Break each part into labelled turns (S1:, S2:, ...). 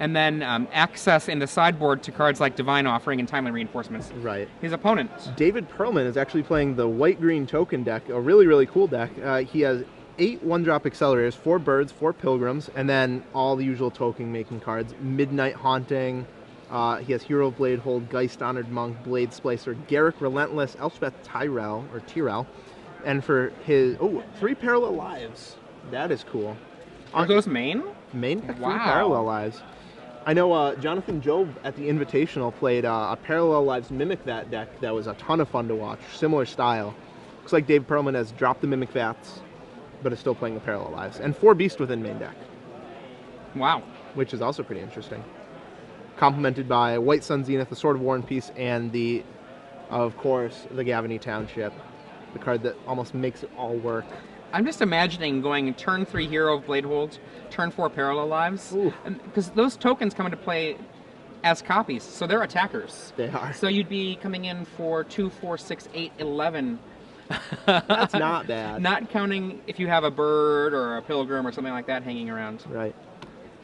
S1: and then access in the sideboard to cards like Divine Offering and Timely Reinforcements.
S2: Right.
S1: His opponent,
S2: David Perlman, is actually playing the white-green token deck, a really, really cool deck. He has 8 one-drop accelerators, 4 birds, 4 pilgrims, and then all the usual token-making cards. Midnight Haunting, he has Hero Blade Hold, Geist Honored Monk, Blade Splicer, Garrick Relentless, Elspeth Tyrell, and for his, 3 Parallel Lives. That is cool.
S1: are those main?
S2: Main deck, 3
S1: Wow.
S2: Parallel Lives. I know Jonathan Job at the Invitational played a Parallel Lives Mimic Vat deck that was a ton of fun to watch. Similar style. Looks like Dave Perlman has dropped the Mimic Vats, but is still playing the Parallel Lives. And 4 Beast within main deck,
S1: Wow.
S2: which is also pretty interesting. Complemented by White Sun Zenith, the Sword of War and Peace, and of course, the Gavany Township. The card that almost makes it all work.
S1: I'm just imagining going turn 3 Hero of Blade Hold, turn 4 Parallel Lives, because those tokens come into play as copies, so they're attackers.
S2: They are.
S1: So you'd be coming in for 2, 4, 6, 8, 11.
S2: That's not bad.
S1: Not counting if you have a bird or a pilgrim or something like that hanging around.
S2: Right.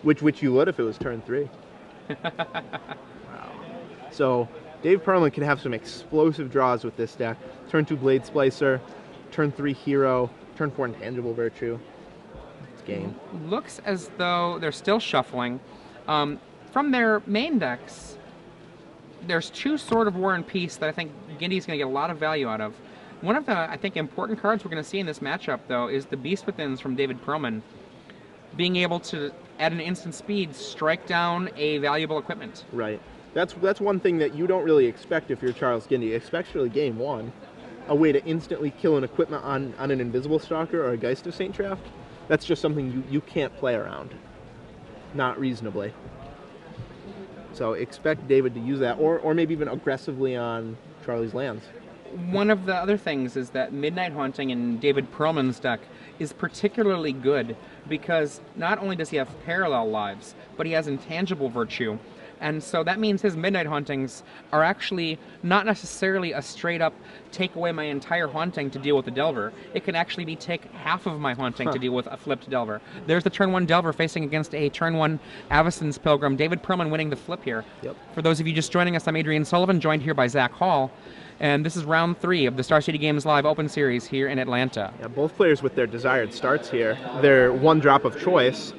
S2: Which you would if it was turn 3. Wow. So Dave Perlman can have some explosive draws with this deck. Turn 2 Blade Splicer, turn 3 Hero, turn 4 Intangible Virtue. It's game.
S1: Looks as though they're still shuffling. From their main decks, there's 2 Sword of War and Peace that I think Gindy's going to get a lot of value out of. One of the, I think, important cards we're going to see in this matchup, though, is the Beast Withins from David Perlman. Being able to, at an instant speed, strike down a valuable equipment.
S2: Right. That's one thing that you don't really expect if you're Charles Gindy, especially game 1. A way to instantly kill an equipment on an Invisible Stalker or a Geist of St. Traft. That's just something you can't play around. Not reasonably. So expect David to use that, or maybe even aggressively on Charlie's lands.
S1: One of the other things is that Midnight Haunting in David Perlman's deck is particularly good because not only does he have Parallel Lives, but he has Intangible Virtue. And so that means his Midnight Hauntings are actually not necessarily a straight up take away my entire haunting to deal with the Delver. It can actually be take half of my haunting to deal with a flipped Delver. There's the turn 1 Delver facing against a turn 1 Avacyn's Pilgrim. David Perlman winning the flip here.
S2: Yep.
S1: For those of you just joining us, I'm Adrian Sullivan, joined here by Zach Hall. And this is round 3 of the Star City Games Live Open Series here in Atlanta.
S2: Yeah, both players with their desired starts here. Their 1 drop of choice.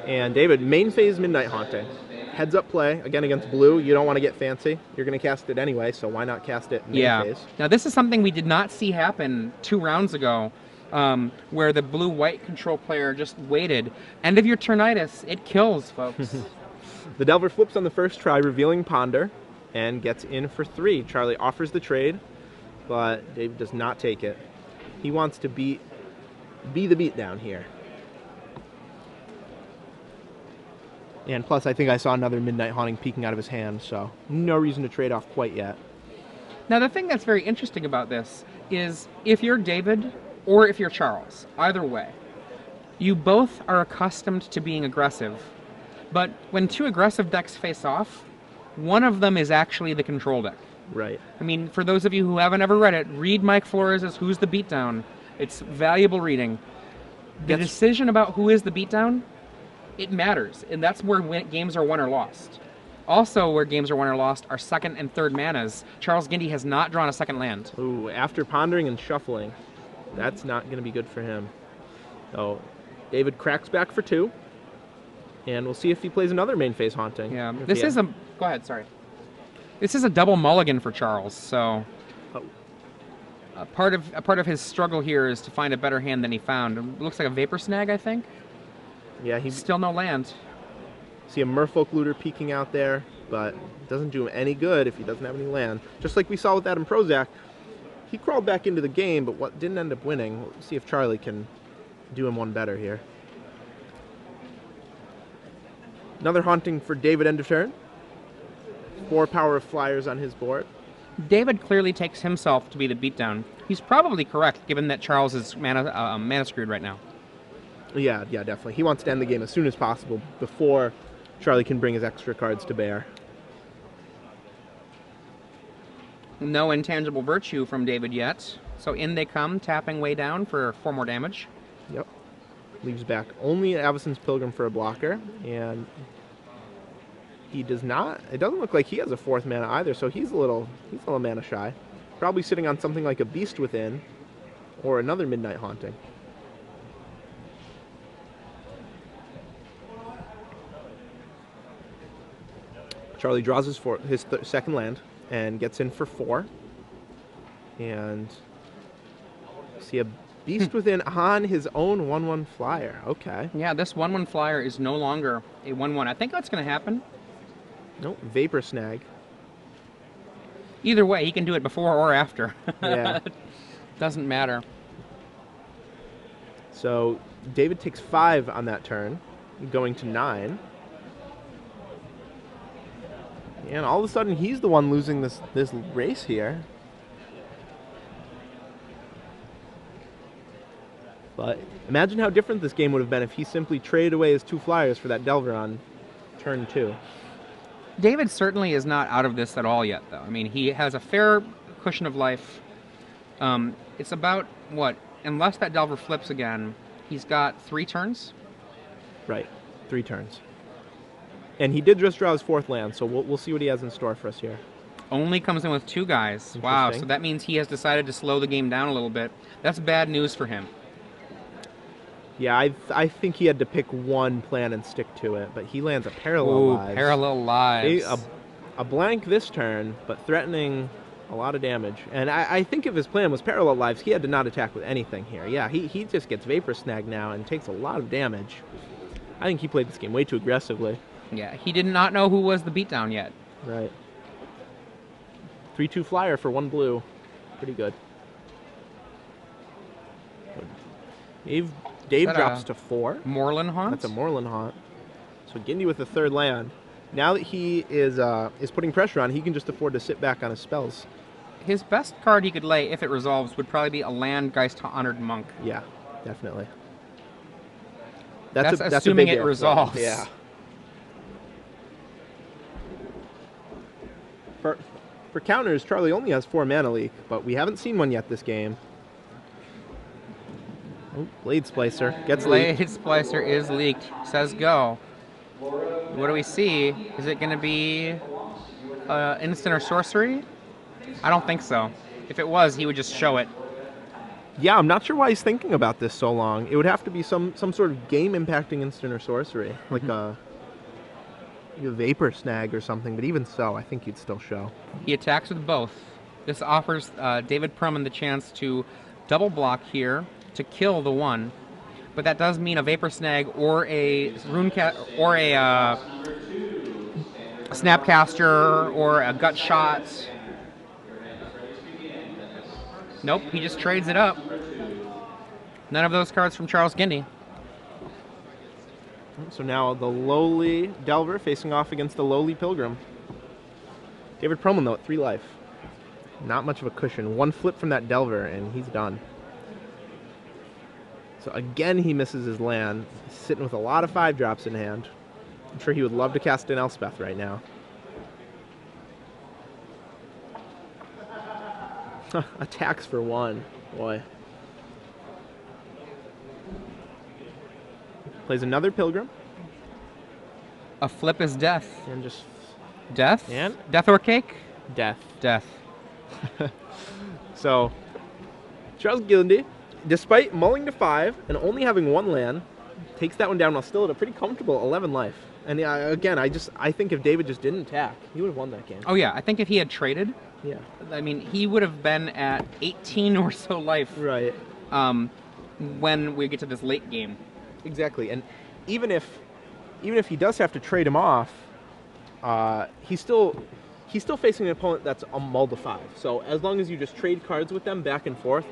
S2: And David, main phase Midnight Haunting. Heads up play, again against blue. You don't want to get fancy. You're going to cast it anyway, so why not cast it main phase?
S1: Now this is something we did not see happen 2 rounds ago, where the blue-white control player just waited. End of your turnitis, it kills, folks.
S2: The Delver flips on the first try, revealing Ponder, and gets in for 3. Charlie offers the trade, but Dave does not take it. He wants to be the beatdown here. And plus, I think I saw another Midnight Haunting peeking out of his hand, so no reason to trade off quite yet.
S1: Now, the thing that's very interesting about this is if you're David or if you're Charles, either way, you both are accustomed to being aggressive. But when 2 aggressive decks face off, one of them is actually the control deck.
S2: Right.
S1: I mean, for those of you who haven't ever read it, read Mike Flores' Who's the Beatdown. It's valuable reading. The decision about who is the beatdown, it matters, and that's where games are won or lost. Also, where games are won or lost are 2nd and 3rd manas. Charles Gindy has not drawn a 2nd land.
S2: Ooh, after pondering and shuffling, that's not going to be good for him. So, David cracks back for 2, and we'll see if he plays another main phase Haunting.
S1: Yeah, this is a... Go ahead, sorry. This is a double mulligan for Charles, so... A part of his struggle here is to find a better hand than he found. It looks like a Vapor Snag, I think.
S2: Yeah, he's
S1: still no land.
S2: See a Merfolk Looter peeking out there, but it doesn't do him any good if he doesn't have any land. Just like we saw with Adam Prozac, he crawled back into the game, but what didn't end up winning. We'll see if Charlie can do him one better here. Another Haunting for David end of turn. 4 Power of Flyers on his board.
S1: David clearly takes himself to be the beatdown. He's probably correct, given that Charles is mana screwed right now.
S2: Yeah, definitely. He wants to end the game as soon as possible before Charlie can bring his extra cards to bear.
S1: No Intangible Virtue from David yet. So in they come, tapping way down for 4 more damage.
S2: Yep. Leaves back only Avacyn's Pilgrim for a blocker, and He does not. It doesn't look like he has a 4th mana either, so he's a little mana shy. Probably sitting on something like a Beast Within or another Midnight Haunting. Charlie draws his second land and gets in for 4. And see a Beast Within on his own 1/1 flyer. Okay.
S1: Yeah, this 1/1 flyer is no longer a 1/1. I think that's going to happen.
S2: Nope, Vapor Snag.
S1: Either way, he can do it before or after.
S2: Yeah.
S1: Doesn't matter.
S2: So David takes 5 on that turn, going to 9. And all of a sudden, he's the one losing this race here. But imagine how different this game would have been if he simply traded away his 2 flyers for that Delver on turn 2.
S1: David certainly is not out of this at all yet, though. I mean, he has a fair cushion of life. It's about, what, unless that Delver flips again, he's got 3 turns?
S2: Right, 3 turns. And he did just draw his 4th land, so we'll see what he has in store for us here.
S1: Only comes in with 2 guys. Wow, so that means he has decided to slow the game down a little bit. That's bad news for him.
S2: Yeah, I think he had to pick one plan and stick to it, but he lands a Parallel Lives.
S1: Parallel Lives.
S2: A blank this turn, but threatening a lot of damage. And I think if his plan was Parallel Lives, he had to not attack with anything here. Yeah, he just gets Vapor Snag now and takes a lot of damage. I think he played this game way too aggressively.
S1: Yeah, he did not know who was the beatdown yet.
S2: Right. 3/2 flyer for 1 blue. Pretty good. Dave drops to 4.
S1: Moorland Haunt?
S2: That's a Moorland Haunt. So Gindy with the 3rd land. Now that he is putting pressure on, he can just afford to sit back on his spells.
S1: His best card he could lay, if it resolves, would probably be a land Geist Honored Monk.
S2: Yeah, definitely.
S1: That's
S2: a
S1: assuming
S2: big
S1: it
S2: if,
S1: resolves.
S2: though. Yeah. For counters, Charlie only has 4 mana leak, but we haven't seen one yet this game. Oh, Blade Splicer gets leaked.
S1: Blade Splicer is leaked. Says go. What do we see? Is it going to be instant or sorcery? I don't think so. If it was, he would just show it.
S2: Yeah, I'm not sure why he's thinking about this so long. It would have to be some sort of game-impacting instant or sorcery, like a Vapor Snag or something, but even so, I think he'd still show.
S1: He attacks with both. This offers David Perlman the chance to double block here to kill the 1, but that does mean a Vapor Snag or a Snapcaster or a Gut Shot. Nope, he just trades it up. None of those cards from Charles Gindy.
S2: So now the lowly Delver facing off against the lowly Pilgrim. David Perlman, though, at 3 life. Not much of a cushion. 1 flip from that Delver, and he's done. So again, he misses his land. He's sitting with a lot of 5-drops in hand. I'm sure he would love to cast in Elspeth right now. Attacks for 1. Boy. Plays another Pilgrim.
S1: A flip is death.
S2: And just...
S1: Death?
S2: And?
S1: Death or cake?
S2: Death.
S1: Death.
S2: So, Charles Gindy, despite mulling to 5 and only having 1 land, takes that one down while still at a pretty comfortable 11 life. And again, I think if David just didn't attack, he would have won that game.
S1: Oh yeah, I think if he had traded,
S2: yeah,
S1: I mean, he would have been at 18 or so life.
S2: Right.
S1: When we get to this late game.
S2: Exactly, and even if he does have to trade him off, he's still facing an opponent that's a mull to 5. So as long as you just trade cards with them back and forth,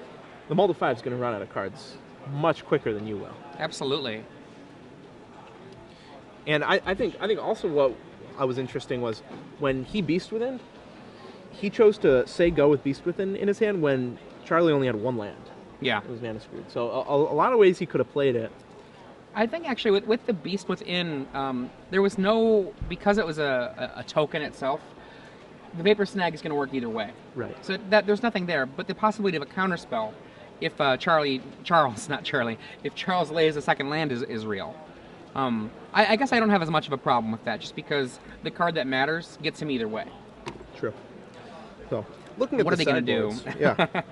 S2: the mull to 5 is going to run out of cards much quicker than you will.
S1: Absolutely.
S2: And I think also what was interesting was when he Beast Within, he chose to say go with Beast Within in his hand when Charlie only had 1 land.
S1: Yeah.
S2: It was mana screwed. So a lot of ways he could have played it.
S1: I think actually with the Beast Within, there was no, because it was a token itself, the Vapor Snag is going to work either way.
S2: Right.
S1: So there's nothing there, but the possibility of a counterspell, if Charles lays a second land is real. I guess I don't have as much of a problem with that, just because the card that matters gets him either way.
S2: True. So, looking at
S1: What
S2: the
S1: are they going to
S2: sideboards,
S1: do?
S2: yeah.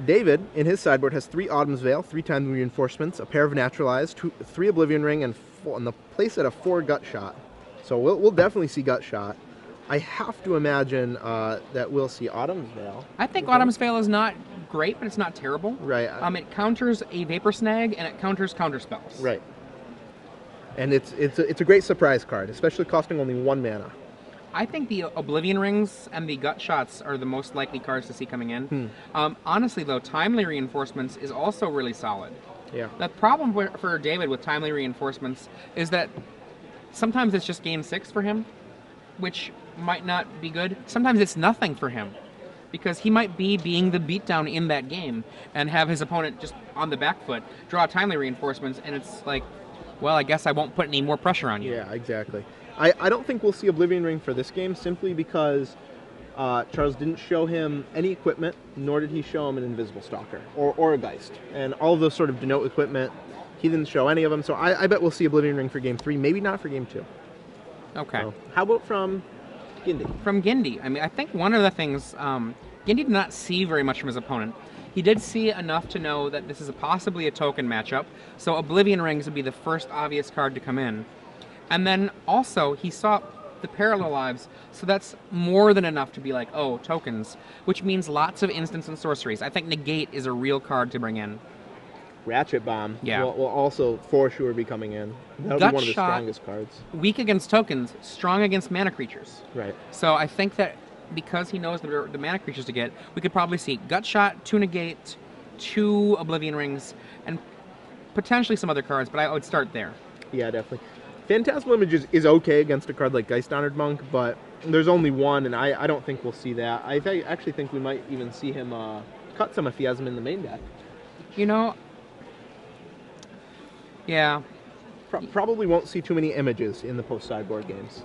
S2: David, in his sideboard, has 3 Autumn's Veil, 3 Time Reinforcements, a pair of Naturalized, 3 Oblivion Ring, and the playset of 4 Gut Shot. So we'll definitely see Gut Shot. I have to imagine that we'll see Autumn's Veil.
S1: I think Autumn's Veil is not great, but it's not terrible.
S2: Right.
S1: It counters a Vapor Snag, and it counters counterspells.
S2: Right. And it's a great surprise card, especially costing only 1 mana.
S1: I think the Oblivion Rings and the Gut Shots are the most likely cards to see coming in. Honestly, though, Timely Reinforcements is also really solid.
S2: Yeah.
S1: The problem for David with Timely Reinforcements is that sometimes it's just game 6 for him, which might not be good. Sometimes it's nothing for him, because he might be being the beatdown in that game and have his opponent just on the back foot draw Timely Reinforcements, and it's like, well, I guess I won't put any more pressure on you.
S2: Yeah, exactly. I don't think we'll see Oblivion Ring for this game, simply because Charles didn't show him any equipment, nor did he show him an Invisible Stalker or a Geist. And all of those sort of denote equipment. He didn't show any of them, so I bet we'll see Oblivion Ring for game 3, maybe not for game 2.
S1: Okay.
S2: So, how about from Gindy?
S1: From Gindy, I think one of the things, Gindy did not see very much from his opponent. He did see enough to know that this is possibly a token matchup, so Oblivion Rings would be the first obvious card to come in. And then also, he saw the Parallel Lives, so that's more than enough to be like, oh, tokens, which means lots of instants and sorceries. I think Negate is a real card to bring in.
S2: Ratchet Bomb
S1: Yeah.
S2: will also for sure be coming in. That'll
S1: Gut
S2: be one of the
S1: Shot.
S2: strongest cards.
S1: Weak against tokens, strong against mana creatures.
S2: Right.
S1: So I think that because he knows the mana creatures to get, we could probably see Gut Shot, 2 Negate, 2 Oblivion Rings, and potentially some other cards, but I would start there.
S2: Yeah, definitely. Phantasmal Image is okay against a card like Geist Honored Monk, but there's only one, and I don't think we'll see that. I actually think we might even see him cut some if he has them in the main deck.
S1: You know, yeah.
S2: Probably won't see too many images in the post-sideboard games.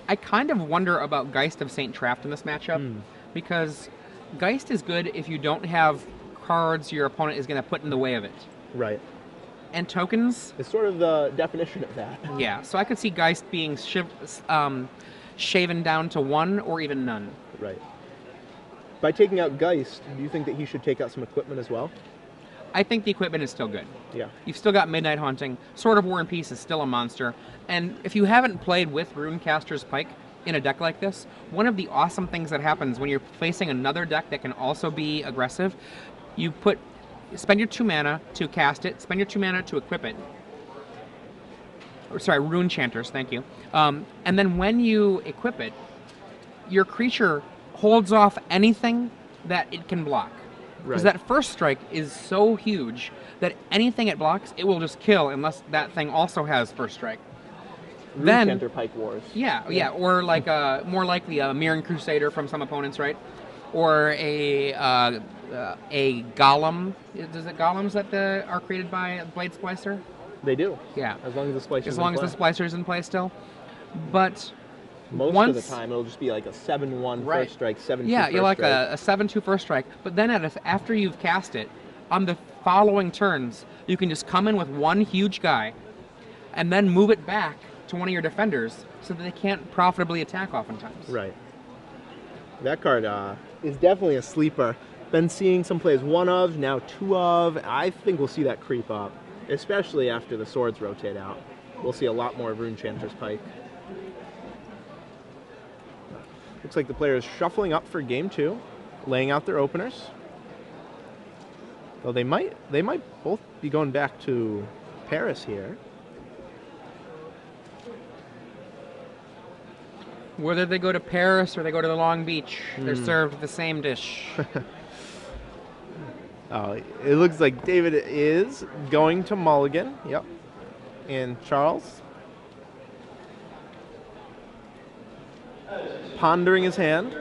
S1: I kind of wonder about Geist of Saint Traft in this matchup, because Geist is good if you don't have cards your opponent is going to put in the way of it.
S2: Right.
S1: And tokens?
S2: It's sort of the definition of that.
S1: Yeah, so I could see Geist being shaven down to 1 or even none.
S2: Right. By taking out Geist, do you think that he should take out some equipment as well?
S1: I think the equipment is still good.
S2: Yeah.
S1: You've still got Midnight Haunting. Sword of War and Peace is still a monster. And if you haven't played with Runecaster's Pike in a deck like this, one of the awesome things that happens when you're facing another deck that can also be aggressive, you spend your 2 mana to cast it, spend your 2 mana to equip it. Or, sorry, Rune Chanters, thank you. And then when you equip it, your creature holds off anything that it can block. Because that first strike is so huge that anything it blocks, it will just kill unless that thing also has first strike.
S2: Rune Chanter Pike Wars.
S1: Yeah, or like more likely a Mirren Crusader from some opponents, right? Or a golem. Is it golems that are created by Blade Splicer?
S2: They do.
S1: Yeah.
S2: As long as the Splicer's
S1: As long as the Splicer's in play still. But
S2: most of the time, it'll just be like a 7-1 first strike, 7-2 first strike.
S1: Yeah, you're like a 7-2 first strike. But then after you've cast it, on the following turns, you can just come in with one huge guy and then move it back to one of your defenders so that they can't profitably attack oftentimes.
S2: Right. That card is definitely a sleeper. Been seeing some plays 1 of, now 2 of. I think we'll see that creep up, especially after the swords rotate out. We'll see a lot more of Rune Chanter's Pike. Looks like the player is shuffling up for game 2, laying out their openers. Though they might both be going back to Paris here.
S1: Whether they go to Paris or they go to the Long Beach, they're served the same dish.
S2: Oh, it looks like David is going to mulligan. Yep. And Charles pondering his hand,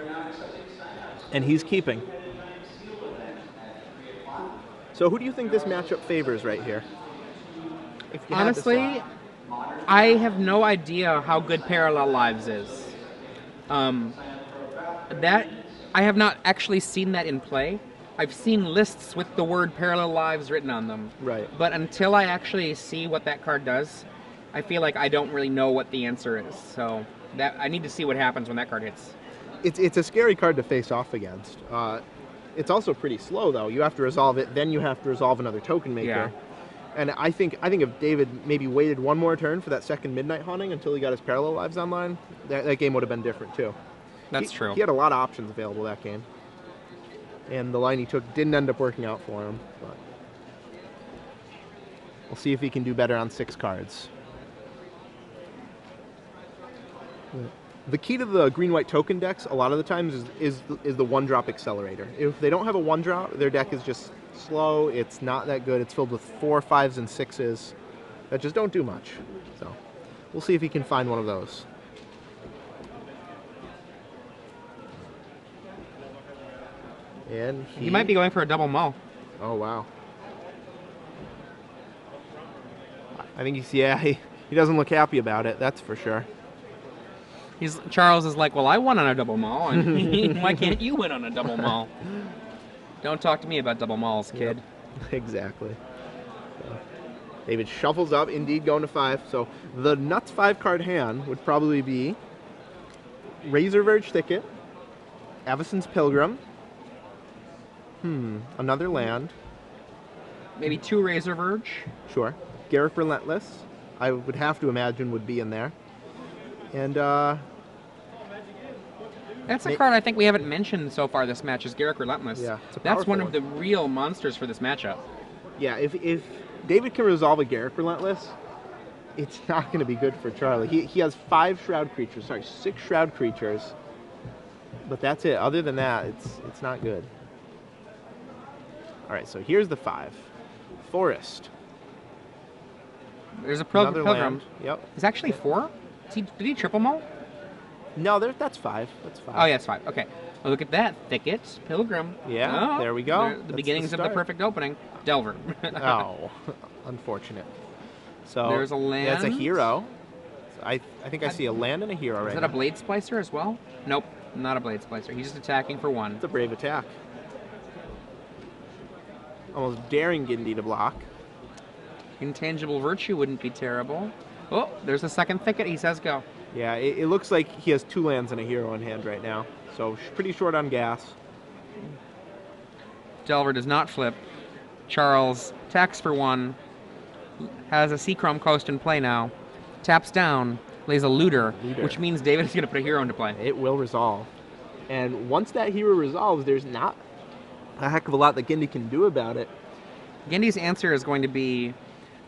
S2: and he's keeping. So who do you think this matchup favors right here?
S1: Honestly, I have no idea how good Parallel Lives is. That I have not actually seen that in play. I've seen lists with the word Parallel Lives written on them.
S2: Right.
S1: But until I actually see what that card does, I feel like I don't really know what the answer is. So that I need to see what happens when that card hits.
S2: It's a scary card to face off against. It's also pretty slow though. You have to resolve it, then you have to resolve another token maker.
S1: Yeah.
S2: And I think if David maybe waited one more turn for that second Midnight Haunting until he got his Parallel Lives online, that game would have been different too.
S1: That's true.
S2: He had a lot of options available that game. And the line he took didn't end up working out for him. But we'll see if he can do better on 6 cards. The key to the green-white token decks a lot of the times is the one-drop accelerator. If they don't have a one-drop, their deck is just slow. It's not that good. It's filled with 4, 5s, and 6s that just don't do much. So we'll see if he can find one of those. And
S1: He might be going for a double mull.
S2: Oh, wow. I think he doesn't look happy about it, that's for sure.
S1: Charles is like, well, I won on a double mull, and why can't you win on a double mull? Don't talk to me about double mulls, kid.
S2: Yep. Exactly. So, David shuffles up, indeed going to 5. So the nuts 5-card hand would probably be Razorverge Thicket, Avacyn's Pilgrim, another land.
S1: Maybe 2 Razorverge.
S2: Sure. Garruk Relentless, I would have to imagine would be in there. And
S1: that's a card I think we haven't mentioned so far this match is Garruk Relentless.
S2: Yeah,
S1: that's one of the real monsters for this matchup.
S2: Yeah, if David can resolve a Garruk Relentless, it's not going to be good for Charlie. He has 6 Shroud Creatures, but that's it. Other than that, it's not good. All right, so here's the 5. Forest.
S1: There's a Pilgrim.
S2: Land. Yep.
S1: It's actually 4? Did he triple mull?
S2: No, that's 5. That's 5.
S1: Oh, yeah, it's 5. Okay. Well, look at that. Thicket, Pilgrim.
S2: Yeah, there we go.
S1: The beginnings of the perfect opening. Delver.
S2: Oh, unfortunate. So
S1: there's a land.
S2: That's a hero. I think I see a land and a hero right now.
S1: Is that a Blade Splicer as well? Nope, not a Blade Splicer. He's just attacking for 1.
S2: It's a brave attack. Almost daring Gindy to block.
S1: Intangible Virtue wouldn't be terrible. Oh, there's a second Thicket. He says go.
S2: Yeah, it looks like he has 2 lands and a hero in hand right now. So pretty short on gas.
S1: Delver does not flip. Charles attacks for 1. Has a Seachrome Coast in play now. Taps down. Lays a Looter, which means David is going to put a hero into play.
S2: It will resolve. And once that hero resolves, there's not a heck of a lot that Gindy can do about it.
S1: Gindy's answer is going to be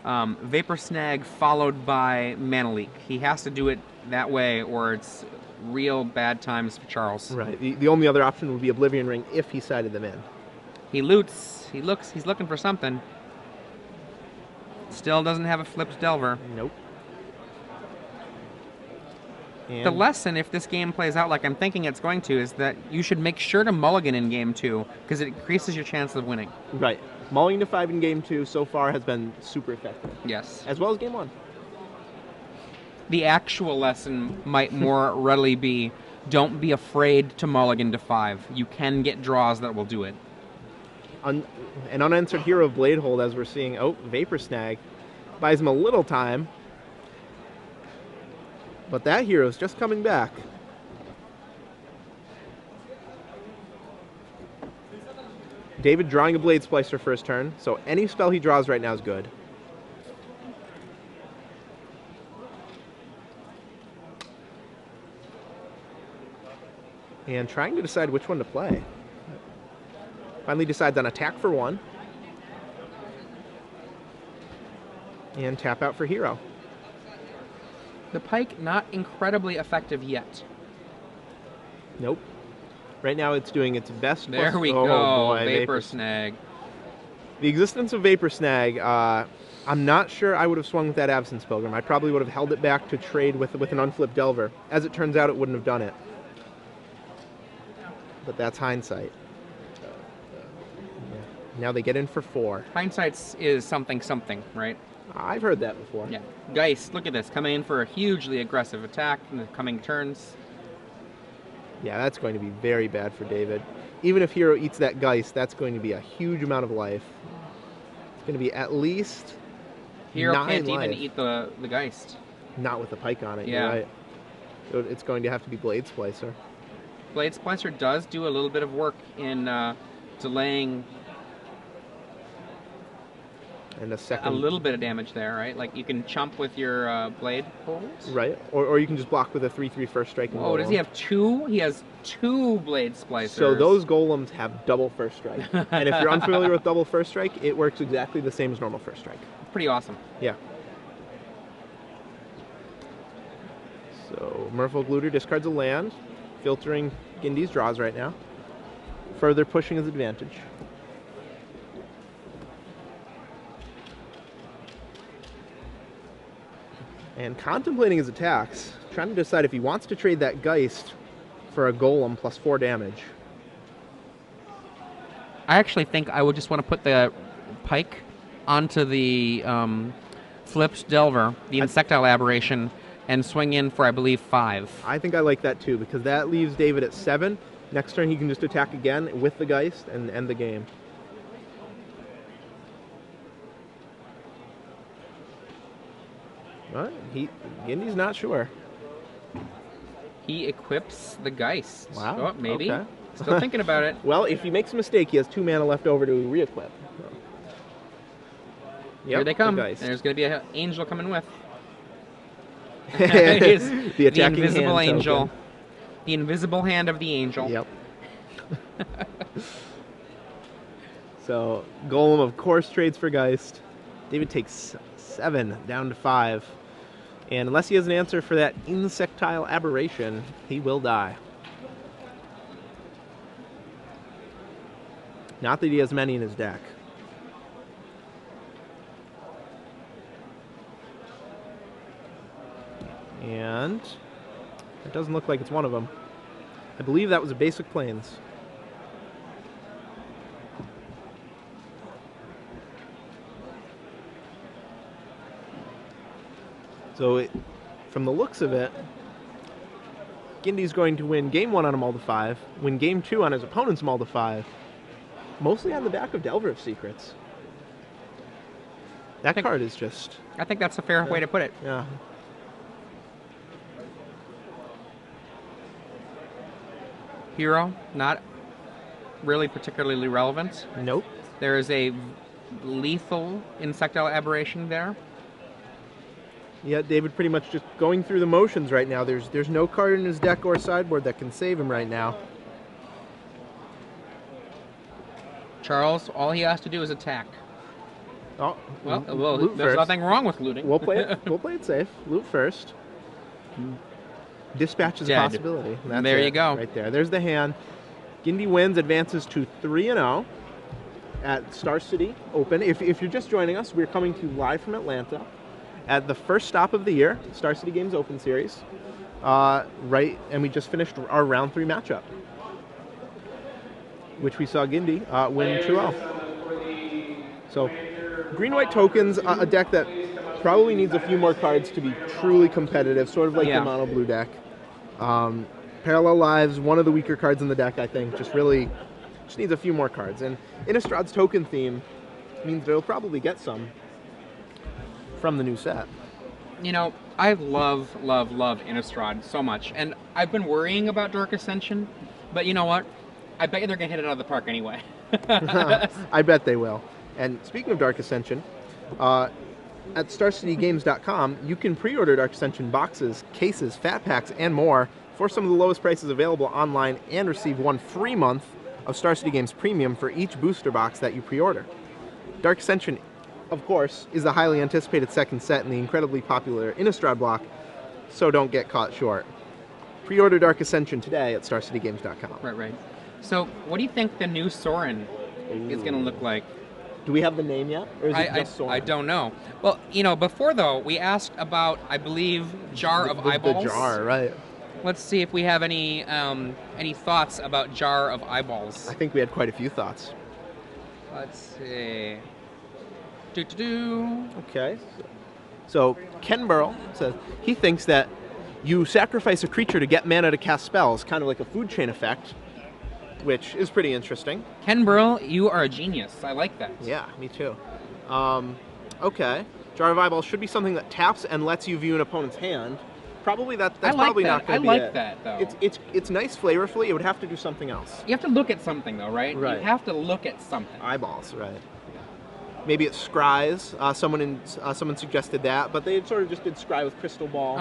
S1: Vapor Snag followed by Mana Leak. He has to do it that way or it's real bad times for Charles.
S2: Right. The only other option would be Oblivion Ring if he sided them in.
S1: He loots. He's looking for something. Still doesn't have a flipped Delver.
S2: Nope. And
S1: the lesson, if this game plays out like I'm thinking it's going to, is that you should make sure to mulligan in game 2 because it increases your chance of winning.
S2: Right. Mulling to 5 in game 2 so far has been super effective.
S1: Yes.
S2: As well as game 1.
S1: The actual lesson might more readily be don't be afraid to mulligan to 5. You can get draws that will do it.
S2: An unanswered hero of Bladehold, as we're seeing. Oh, Vapor Snag buys him a little time. But that hero's just coming back. David drawing a Blade Splicer for his turn, so any spell he draws right now is good. And trying to decide which one to play. Finally decides on attack for 1. And tap out for hero.
S1: The Pike, not incredibly effective yet.
S2: Nope. Right now it's doing its best.
S1: There we
S2: go.
S1: Boy, Vapor Snag.
S2: The existence of Vapor Snag, I'm not sure I would have swung with that Avacyn's Pilgrim. I probably would have held it back to trade with an unflipped Delver. As it turns out, it wouldn't have done it. But that's hindsight. Now they get in for 4.
S1: Hindsight is something, right?
S2: I've heard that before.
S1: Yeah. Geist, look at this. Coming in for a hugely aggressive attack in the coming turns.
S2: Yeah, that's going to be very bad for David. Even if hero eats that Geist, that's going to be a huge amount of life. It's going to be at least
S1: Hero
S2: 9
S1: can't
S2: life.
S1: even eat the Geist.
S2: Not with the pike on it,
S1: Yeah.
S2: you're right. So it's going to have to be Blade Splicer.
S1: Blade Splicer does do a little bit of work in delaying
S2: And a second.
S1: a little bit of damage there, right? Like you can chomp with your blade holds.
S2: Right, or you can just block with a 3/3 first strike. And
S1: Oh, does
S2: golem.
S1: he have two? He has two Blade Splicers.
S2: So those golems have double first strike. And if you're unfamiliar with double first strike, it works exactly the same as normal first strike.
S1: Pretty awesome.
S2: Yeah. So Merfolk Looter discards a land, filtering Gindy's draws right now. Further pushing his advantage. And contemplating his attacks, trying to decide if he wants to trade that Geist for a Golem plus 4 damage.
S1: I actually think I would just want to put the pike onto the flipped Delver, the Insectile Aberration, and swing in for, I believe, 5.
S2: I think I like that too, because that leaves David at 7. Next turn he can just attack again with the Geist and end the game. What? Gindy's not sure.
S1: He equips the Geist.
S2: Wow.
S1: Oh, maybe.
S2: Okay.
S1: Still thinking about it.
S2: Well, if he makes a mistake, he has 2 mana left over to re-equip.
S1: Here they come.
S2: The Geist.
S1: There's going to be an angel coming with.
S2: The attacking
S1: invisible
S2: hand
S1: angel.
S2: token.
S1: The invisible hand of the angel.
S2: Yep. So, Golem, of course, trades for Geist. David takes 7 down to 5. And unless he has an answer for that Insectile Aberration, he will die. Not that he has many in his deck. And it doesn't look like it's one of them. I believe that was a basic Plains. So from the looks of it, Gindy's going to win game 1 on a Mull to 5, win game 2 on his opponent's Mull to 5, mostly on the back of Delver of Secrets. That card is just...
S1: I think that's a fair way to put it.
S2: Yeah.
S1: Hero, not really particularly relevant.
S2: Nope.
S1: There is a lethal Insectile Aberration there.
S2: Yeah, David pretty much just going through the motions right now. There's no card in his deck or sideboard that can save him right now.
S1: Charles, all he has to do is attack.
S2: Oh,
S1: Well,
S2: loot
S1: there's
S2: first.
S1: nothing wrong with looting.
S2: We'll play it. We'll play it safe. Loot first. Dispatch is a
S1: Dead.
S2: possibility. That's
S1: There
S2: it,
S1: you go.
S2: Right there. There's the hand. Gindy wins, advances to 3-0 at Star City Open. If you're just joining us, we're coming to you live from Atlanta at the first stop of the year, Star City Games Open Series. Right, and we just finished our round 3 matchup, which we saw Gindy win 2-0. So, green-white tokens, a deck that probably needs a few more cards to be truly competitive, sort of like the mono-blue deck. Parallel Lives, one of the weaker cards in the deck, I think, just needs a few more cards. And Innistrad's token theme means they'll probably get some from the new set.
S1: You know, I love Innistrad so much, and I've been worrying about Dark Ascension, but you know what? I bet you they're going to hit it out of the park anyway.
S2: I bet they will. And speaking of Dark Ascension, at StarCityGames.com, you can pre-order Dark Ascension boxes, cases, fat packs, and more for some of the lowest prices available online, and receive 1 free month of Star City Games Premium for each booster box that you pre-order. Dark Ascension, of course, is the highly anticipated second set in the incredibly popular Innistrad block, so don't get caught short. Pre-order Dark Ascension today at StarCityGames.com.
S1: Right. So, what do you think the new Sorin is going to look like?
S2: Do we have the name yet, or is it just Sorin?
S1: I don't know. Well, you know, before though, we asked about, I believe, Jar of Eyeballs.
S2: The jar, right.
S1: Let's see if we have any thoughts about Jar of Eyeballs.
S2: I think we had quite a few thoughts.
S1: Let's see.
S2: Okay. So Ken Burrell says he thinks that you sacrifice a creature to get mana to cast spells, kind of like a food chain effect, which is pretty interesting.
S1: Ken Burrell, you are a genius. I like that.
S2: Yeah, me too. Okay. Jar of Eyeballs should be something that taps and lets you view an opponent's hand. Probably that's
S1: I like
S2: probably
S1: that.
S2: not going to be
S1: I like
S2: it.
S1: that, though.
S2: It's nice flavorfully. It would have to do something else.
S1: You have to look at something, though, right?
S2: Right.
S1: You have to look at something.
S2: Eyeballs, right? Maybe it's scries. Someone suggested that, but they sort of just did scry with crystal ball.